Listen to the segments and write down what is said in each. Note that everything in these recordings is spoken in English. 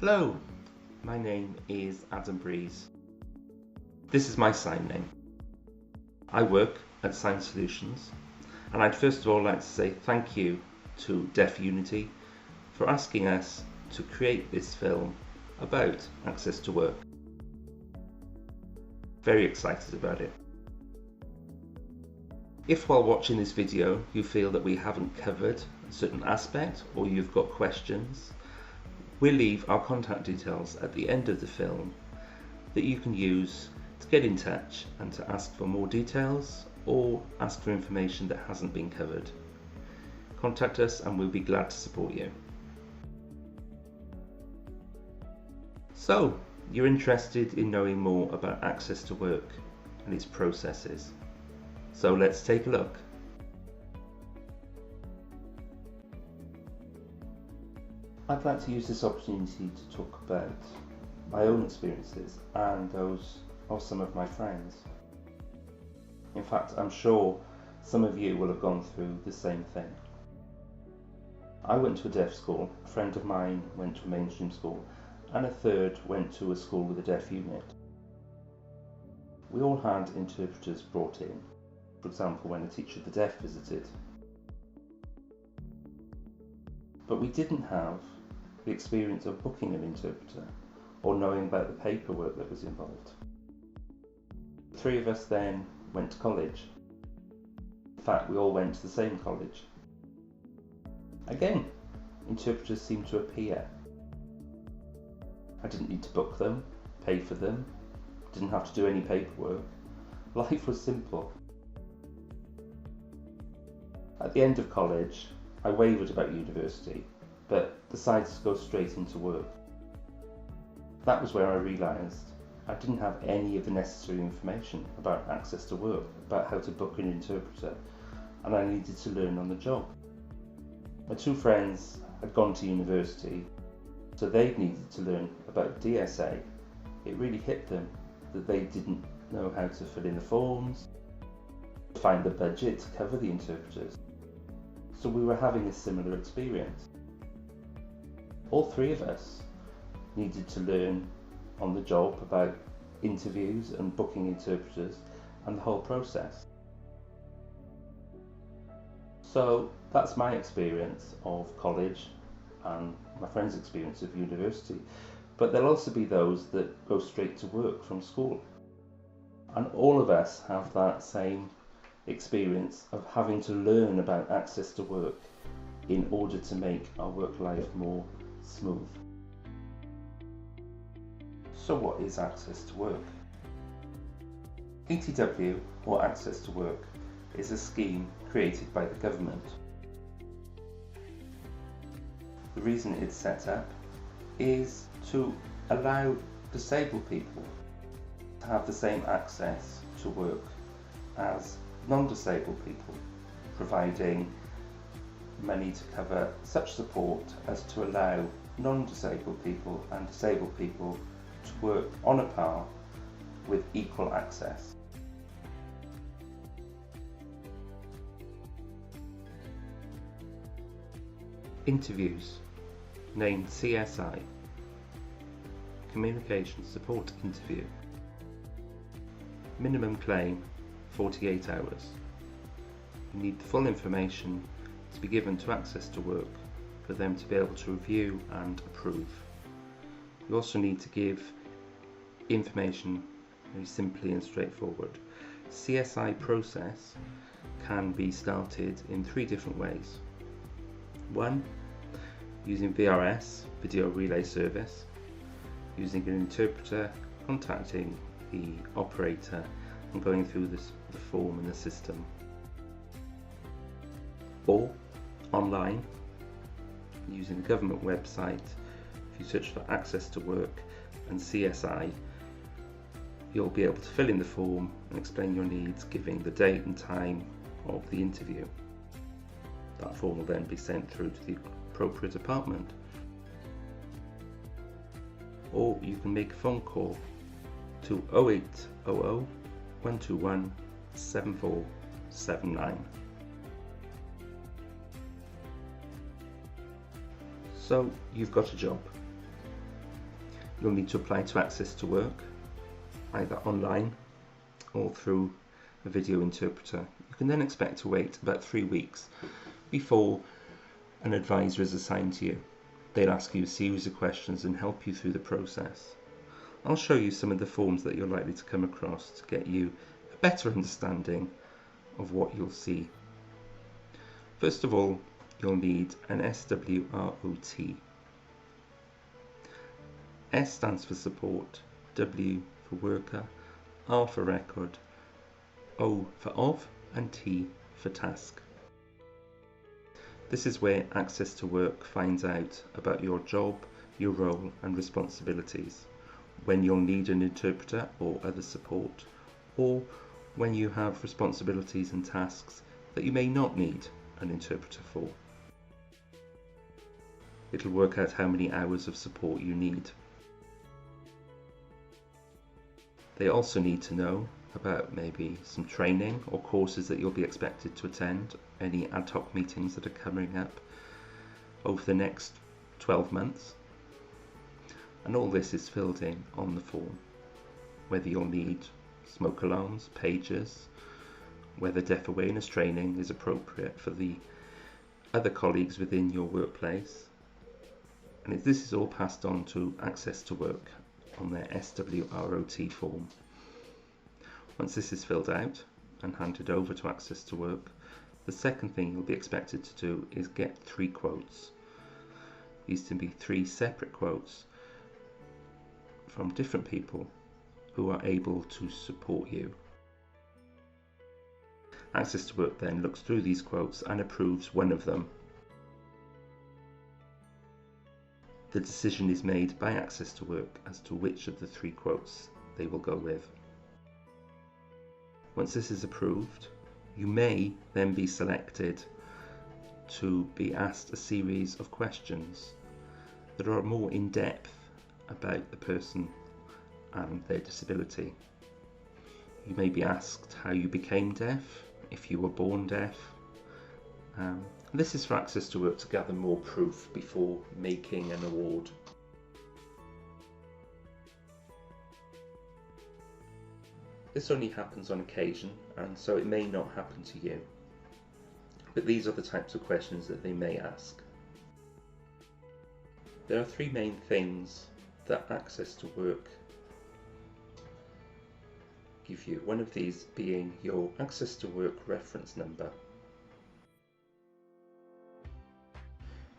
Hello, my name is Adam Breeze. This is my sign name. I work at Sign Solutions, and I'd first of all like to say thank you to Deaf Unity for asking us to create this film about access to work. Very excited about it. If while watching this video you feel that we haven't covered a certain aspect or you've got questions, we'll leave our contact details at the end of the film that you can use to get in touch and to ask for more details or ask for information that hasn't been covered. Contact us and we'll be glad to support you. So, you're interested in knowing more about access to work and its processes. So let's take a look. I'd like to use this opportunity to talk about my own experiences and those of some of my friends. In fact, I'm sure some of you will have gone through the same thing. I went to a deaf school, a friend of mine went to a mainstream school, and a third went to a school with a deaf unit. We all had interpreters brought in, for example when a teacher of the deaf visited. But we didn't have the experience of booking an interpreter or knowing about the paperwork that was involved. The three of us then went to college. In fact, we all went to the same college. Again, interpreters seemed to appear. I didn't need to book them, pay for them, didn't have to do any paperwork. Life was simple. At the end of college, I wavered about university, but decided to go straight into work. That was where I realised I didn't have any of the necessary information about access to work, about how to book an interpreter, and I needed to learn on the job. My two friends had gone to university, so they needed to learn about DSA. It really hit them that they didn't know how to fill in the forms, find the budget to cover the interpreters. So we were having a similar experience. All three of us needed to learn on the job about interviews and booking interpreters and the whole process. So that's my experience of college and my friend's experience of university. But there'll also be those that go straight to work from school. And all of us have that same experience of having to learn about access to work in order to make our work life more smooth. So what is access to work? ATW, or Access to Work, is a scheme created by the government. The reason it's set up is to allow disabled people to have the same access to work as non-disabled people, providing money to cover such support as to allow non-disabled people and disabled people to work on a par with equal access. Interviews, named CSI, Communication Support Interview. Minimum claim 48 hours. You need the full information to be given to Access to Work for them to be able to review and approve. You also need to give information very simply and straightforward. CSI process can be started in 3 different ways. 1. Using VRS, Video Relay Service, using an interpreter, contacting the operator and going through the form in the system. Or online, using the government website. If you search for Access to Work and CSI, you'll be able to fill in the form and explain your needs, giving the date and time of the interview. That form will then be sent through to the appropriate department. Or you can make a phone call to 0800 121 7479. So you've got a job. You'll need to apply to Access to Work, either online or through a video interpreter. You can then expect to wait about 3 weeks before an advisor is assigned to you. They'll ask you a series of questions and help you through the process. I'll show you some of the forms that you're likely to come across to get you a better understanding of what you'll see. First of all, you'll need an SWROT. S stands for support, W for worker, R for record, O for of, and T for task. This is where Access to Work finds out about your job, your role and responsibilities, when you'll need an interpreter or other support, or when you have responsibilities and tasks that you may not need an interpreter for. It'll work out how many hours of support you need. They also need to know about maybe some training or courses that you'll be expected to attend, any ad hoc meetings that are coming up over the next 12 months. And all this is filled in on the form, whether you'll need smoke alarms, pagers, whether deaf awareness training is appropriate for the other colleagues within your workplace. And this is all passed on to Access to Work on their SWROT form. Once this is filled out and handed over to Access to Work, the second thing you'll be expected to do is get 3 quotes. These can be 3 separate quotes from different people who are able to support you. Access to Work then looks through these quotes and approves one of them. The decision is made by Access to Work as to which of the 3 quotes they will go with. Once this is approved, you may then be selected to be asked a series of questions that are more in depth about the person and their disability. You may be asked how you became deaf, if you were born deaf. This is for Access to Work to gather more proof before making an award. This only happens on occasion, and so it may not happen to you. But these are the types of questions that they may ask. There are 3 main things that Access to Work give you. One of these being your Access to Work reference number.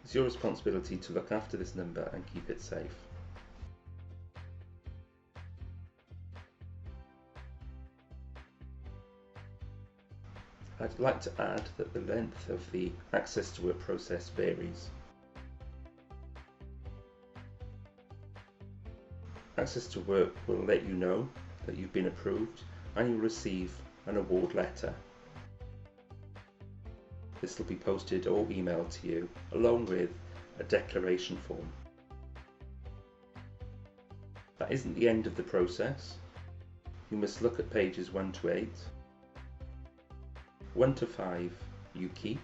It's your responsibility to look after this number and keep it safe. I'd like to add that the length of the Access to Work process varies. Access to Work will let you know that you've been approved and you'll receive an award letter. This will be posted or emailed to you along with a declaration form. That isn't the end of the process. You must look at pages 1 to 8. 1 to 5 you keep.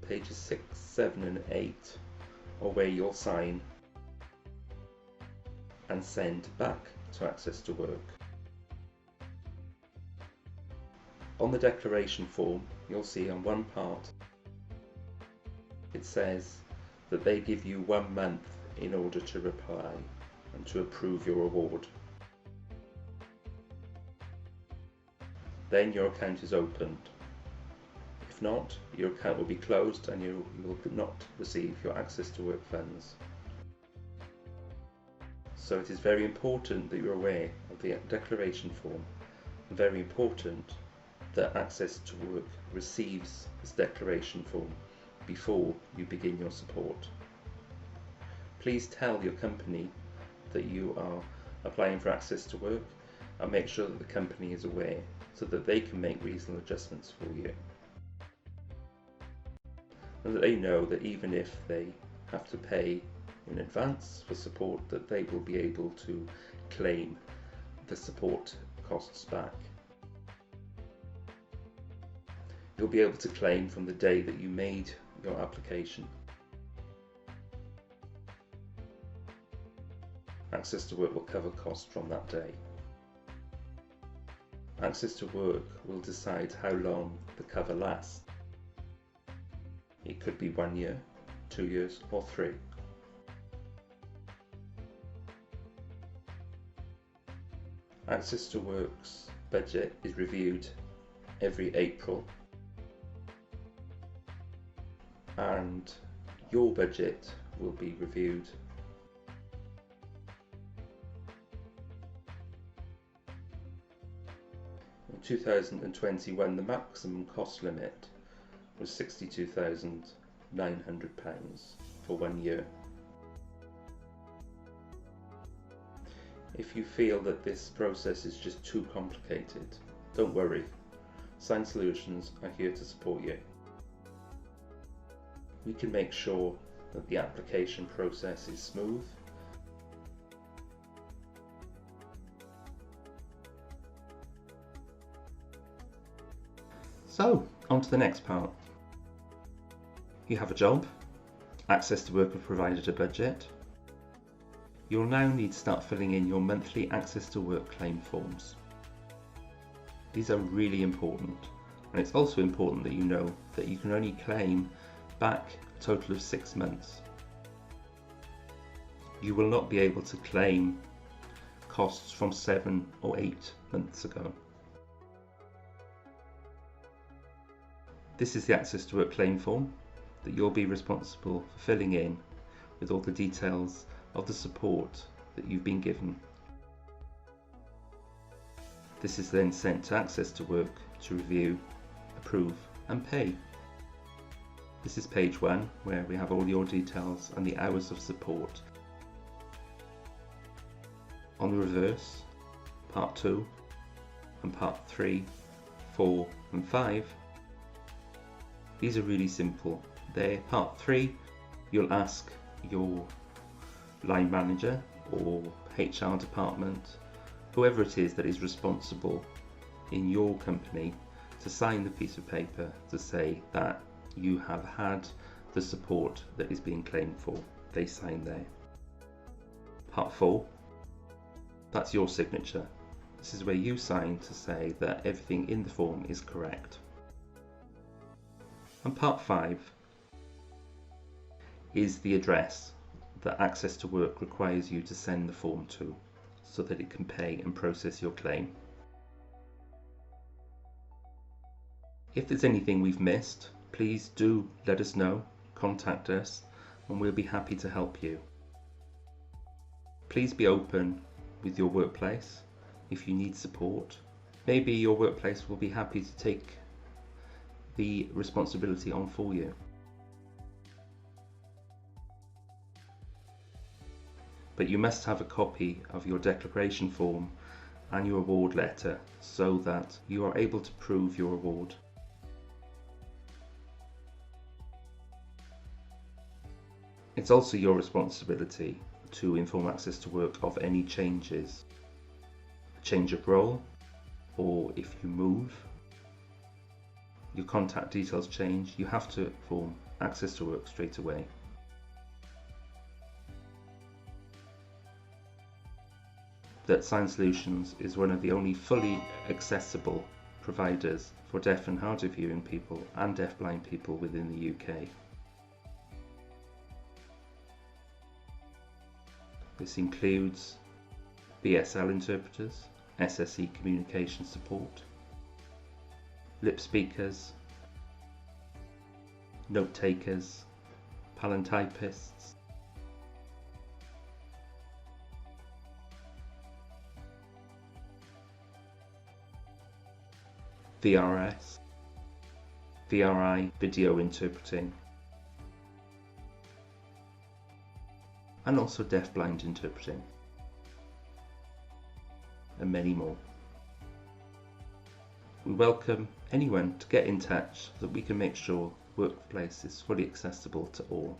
Pages 6, 7 and 8 are where you'll sign and send back to Access to Work. On the declaration form, you'll see on one part it says that they give you 1 month in order to reply and to approve your award. Then your account is opened. If not, your account will be closed and you will not receive your Access to Work funds. So it is very important that you're aware of the declaration form, and very important that Access to Work receives this declaration form before you begin your support. Please tell your company that you are applying for Access to Work and make sure that the company is aware so that they can make reasonable adjustments for you. And that they know that even if they have to pay in advance for support, that they will be able to claim the support costs back. You'll be able to claim from the day that you made your application. Access to Work will cover costs from that day. Access to Work will decide how long the cover lasts. It could be 1 year, 2 years or 3. Access to Work's budget is reviewed every April, and your budget will be reviewed in 2021. The maximum cost limit was £62,900 for 1 year. If you feel that this process is just too complicated, don't worry. Sign Solutions are here to support you. We can make sure that the application process is smooth. So, on to the next part. You have a job, Access to Work have provided a budget. You'll now need to start filling in your monthly Access to Work claim forms. These are really important, and it's also important that you know that you can only claim back a total of 6 months. You will not be able to claim costs from 7 or 8 months ago. This is the Access to Work claim form that you'll be responsible for filling in with all the details of the support that you've been given. This is then sent to Access to Work to review, approve and pay. This is page 1, where we have all your details and the hours of support. On the reverse, part 2 and part 3, 4 and 5, these are really simple. There, part 3, you'll ask your line manager or HR department, whoever it is that is responsible in your company, to sign the piece of paper to say that you have had the support that is being claimed for. They sign there. Part 4, that's your signature. This is where you sign to say that everything in the form is correct. And part 5 is the address that Access to Work requires you to send the form to, so that it can pay and process your claim. If there's anything we've missed, please do let us know, contact us, and we'll be happy to help you. Please be open with your workplace if you need support. Maybe your workplace will be happy to take the responsibility on for you. But you must have a copy of your declaration form and your award letter so that you are able to prove your award. It's also your responsibility to inform Access to Work of any changes, a change of role, or if you move, your contact details change, you have to inform Access to Work straight away. That Sign Solutions is one of the only fully accessible providers for deaf and hard of hearing people and deafblind people within the UK. This includes BSL interpreters, SSE communication support, lip speakers, note takers, palantypists, VRS, VRI video interpreting, and also deafblind interpreting, and many more. We welcome anyone to get in touch so that we can make sure the workplace is fully accessible to all.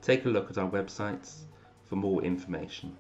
Take a look at our websites for more information.